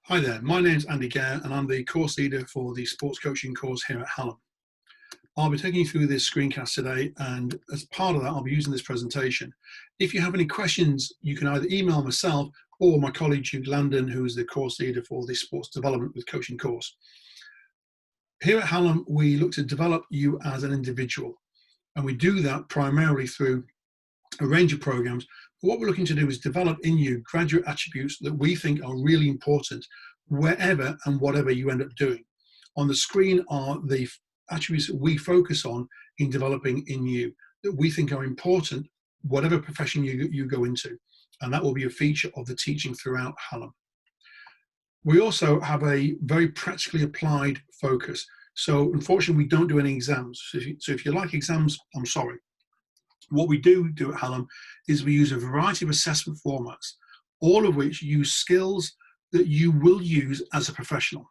Hi there, my name's Andy Gair and I'm the course leader for the sports coaching course here at Hallam. I'll be taking you through this screencast today, and as part of that I'll be using this presentation. If you have any questions, you can either email myself or my colleague Jude Landon, who is the course leader for the sports development with coaching course. Here at Hallam we look to develop you as an individual, and we do that primarily through a range of programs. What we're looking to do is develop in you graduate attributes that we think are really important wherever and whatever you end up doing. On the screen are the attributes that we focus on in developing in you that we think are important whatever profession you go into, and that will be a feature of the teaching throughout Hallam. We also have a very practically applied focus, so unfortunately we don't do any exams. So if you like exams, I'm sorry. What we do at Hallam is we use a variety of assessment formats, all of which use skills that you will use as a professional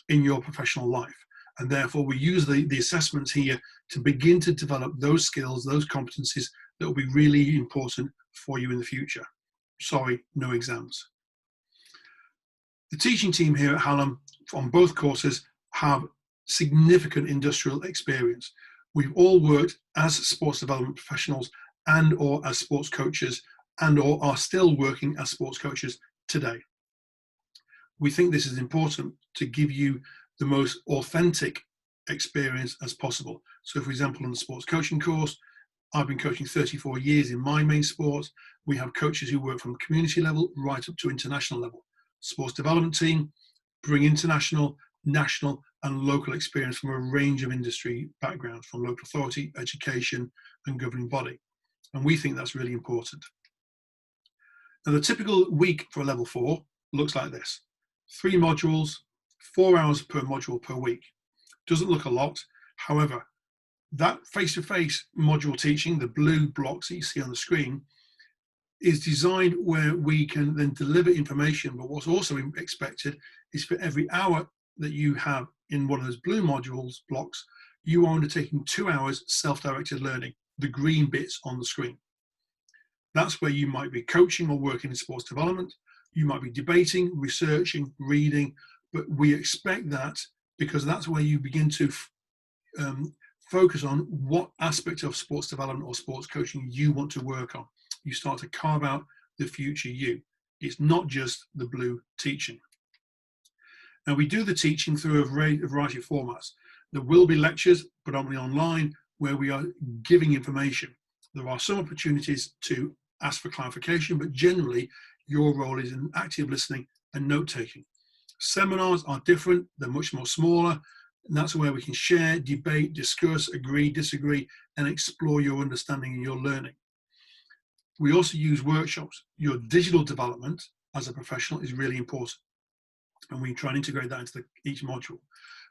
in your professional life. And therefore we use the assessments here to begin to develop those skills, those competencies that will be really important for you in the future. Sorry, no exams. The teaching team here at Hallam on both courses have significant industrial experience. We've all worked as sports development professionals and or as sports coaches and or are still working as sports coaches today. We think this is important to give you the most authentic experience as possible. So for example, on the sports coaching course, I've been coaching 34 years in my main sport. We have coaches who work from community level right up to international level. Sports development team bring international, national and local experience from a range of industry backgrounds, from local authority, education and governing body. And we think that's really important. Now the typical week for a level 4 looks like this. 3 modules, 4 hours per module per week. Doesn't look a lot. However, that face-to-face module teaching, the blue blocks that you see on the screen, is designed where we can then deliver information, but what's also expected is for every hour that you have in one of those blue modules blocks, you are undertaking 2 hours self-directed learning, the green bits on the screen. That's where you might be coaching or working in sports development. You might be debating, researching, reading, but we expect that because that's where you begin to focus on what aspect of sports development or sports coaching you want to work on. You start to carve out the future you. It's not just the blue teaching. Now we do the teaching through a variety of formats. There will be lectures, predominantly online, where we are giving information. There are some opportunities to ask for clarification, but generally your role is in active listening and note-taking. Seminars are different, they're much more smaller, and that's where we can share, debate, discuss, agree, disagree, and explore your understanding and your learning. We also use workshops. Your digital development as a professional is really important, and we try and integrate that into each module.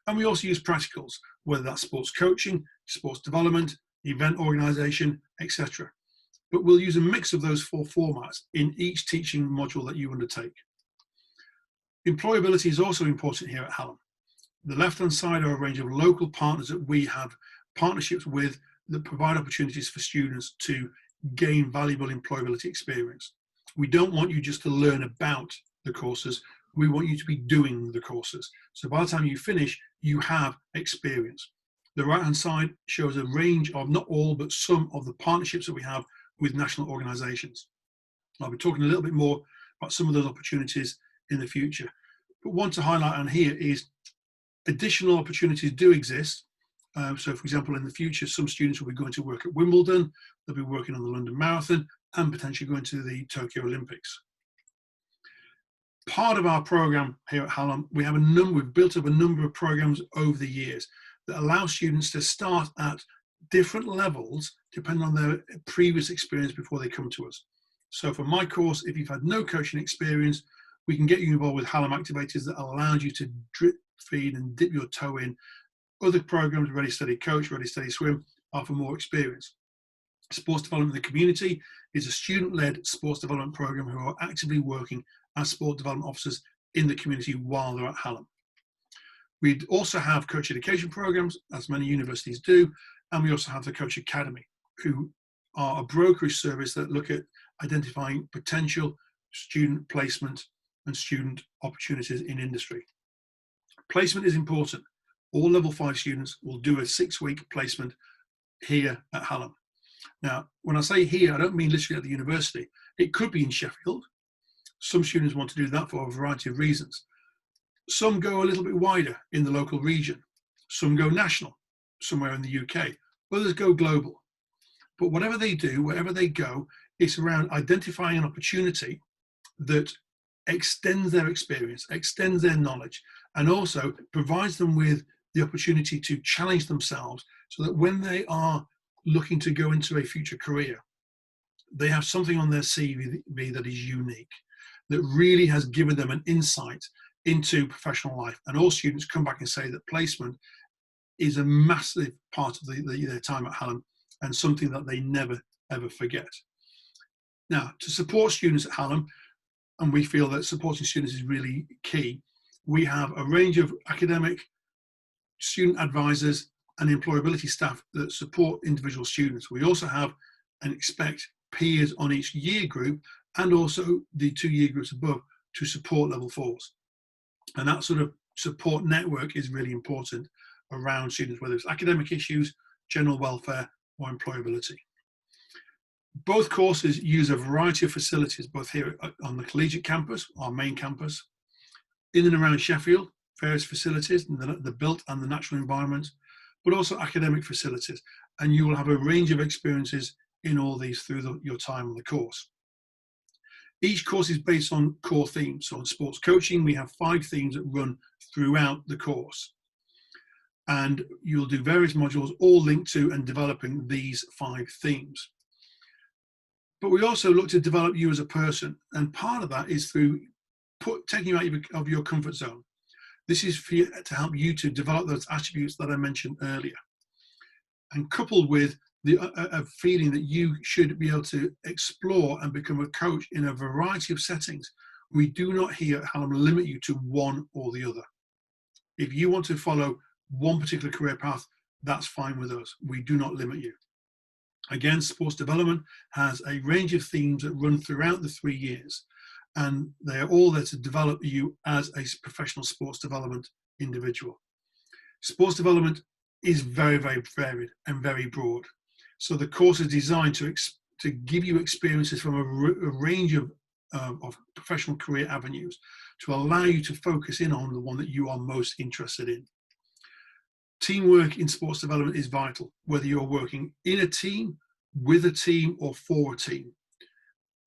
And we also use practicals, whether that's sports coaching, sports development, event organisation, etc. But we'll use a mix of those 4 formats in each teaching module that you undertake. Employability is also important here at Hallam. The left-hand side are a range of local partners that we have partnerships with that provide opportunities for students to gain valuable employability experience. We don't want you just to learn about the courses, we want you to be doing the courses. So by the time you finish, you have experience. The right-hand side shows a range of, not all, but some of the partnerships that we have with national organisations. I'll be talking a little bit more about some of those opportunities in the future. But one to highlight on here is additional opportunities do exist. So for example, in the future, some students will be going to work at Wimbledon, they'll be working on the London Marathon and potentially going to the Tokyo Olympics. Part of our program here at Hallam, we've built up a number of programs over the years that allow students to start at different levels depending on their previous experience before they come to us. So for my course, if you've had no coaching experience, we can get you involved with Hallam activators that allows you to drip feed and dip your toe in. Other programs, Ready Steady Coach, Ready Steady Swim, are for more experience. Sports Development in the Community is a student-led sports development program who are actively working as sport development officers in the community while they're at Hallam. We also have coach education programs, as many universities do, and we also have the Coach Academy, who are a brokerage service that look at identifying potential student placement and student opportunities in industry. Placement is important. All level 5 students will do a 6-week placement here at Hallam. Now, when I say here, I don't mean literally at the university. It could be in Sheffield. Some students want to do that for a variety of reasons. Some go a little bit wider in the local region. Some go national, somewhere in the UK. Others go global. But whatever they do, wherever they go, it's around identifying an opportunity that extends their experience, extends their knowledge, and also provides them with the opportunity to challenge themselves so that when they are looking to go into a future career, they have something on their CV that is unique, that really has given them an insight into professional life. And all students come back and say that placement is a massive part of their time at Hallam and something that they never, ever forget. Now, to support students at Hallam, and we feel that supporting students is really key, we have a range of academic, student advisors and employability staff that support individual students. We also have and expect peers on each year group and also the 2 year groups above to support level 4s. And that sort of support network is really important around students, whether it's academic issues, general welfare, or employability. Both courses use a variety of facilities, both here on the collegiate campus, our main campus, in and around Sheffield, various facilities, the built and the natural environment, but also academic facilities. And you will have a range of experiences in all these through your time on the course. Each course is based on core themes. So in sports coaching, we have 5 themes that run throughout the course. And you'll do various modules all linked to and developing these 5 themes. But we also look to develop you as a person. And part of that is through taking you out of your comfort zone. This is for you, to help you to develop those attributes that I mentioned earlier. And coupled with a feeling that you should be able to explore and become a coach in a variety of settings. We do not here at Hallam limit you to one or the other. If you want to follow one particular career path, that's fine with us. We do not limit you. Again, sports development has a range of themes that run throughout the 3 years, and they are all there to develop you as a professional sports development individual. Sports development is very, very varied and very broad. So the course is designed to give you experiences from a range of professional career avenues to allow you to focus in on the one that you are most interested in. Teamwork in sports development is vital, whether you're working in a team, with a team, or for a team.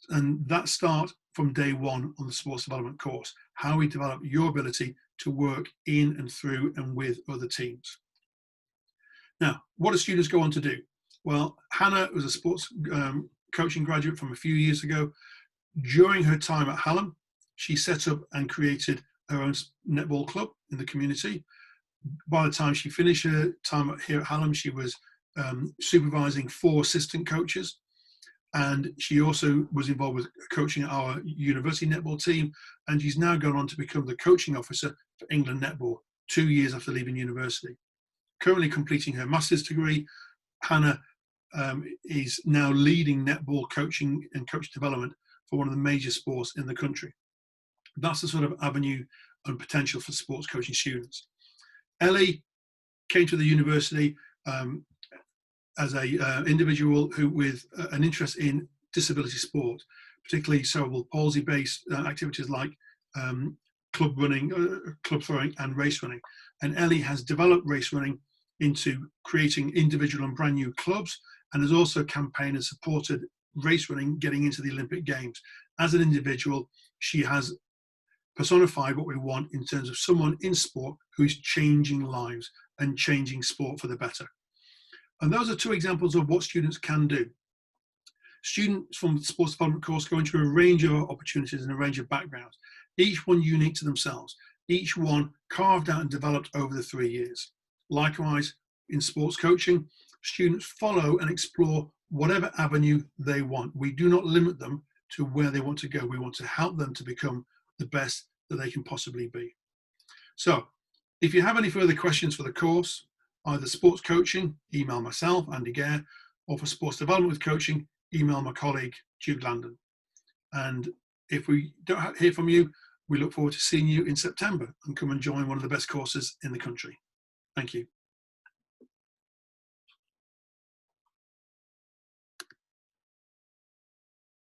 And that starts from day one on the sports development course, how we develop your ability to work in and through and with other teams. Now, what do students go on to do? Well, Hannah was a sports coaching graduate from a few years ago. During her time at Hallam, she set up and created her own netball club in the community. By the time she finished her time here at Hallam, she was supervising 4 assistant coaches. And she also was involved with coaching our university netball team. And she's now gone on to become the coaching officer for England Netball 2 years after leaving university. Currently completing her master's degree, Hannah is now leading netball coaching and coach development for one of the major sports in the country. That's the sort of avenue and potential for sports coaching students. Ellie came to the university as a individual who with an interest in disability sport, particularly cerebral palsy-based activities like club running, club throwing, and race running. And Ellie has developed race running into creating individual and brand new clubs, and has also campaigned and supported race running getting into the Olympic Games. As an individual, she has personified what we want in terms of someone in sport who is changing lives and changing sport for the better. And those are 2 examples of what students can do. Students from the sports development course go into a range of opportunities and a range of backgrounds, each one unique to themselves, each one carved out and developed over the 3 years. Likewise, in sports coaching, students follow and explore whatever avenue they want. We do not limit them to where they want to go. We want to help them to become the best that they can possibly be. So, if you have any further questions for the course, either sports coaching, email myself, Andy Gair, or for sports development with coaching, email my colleague, Jude Landon. And if we don't hear from you, We look forward to seeing you in September and come and join one of the best courses in the country. Thank you.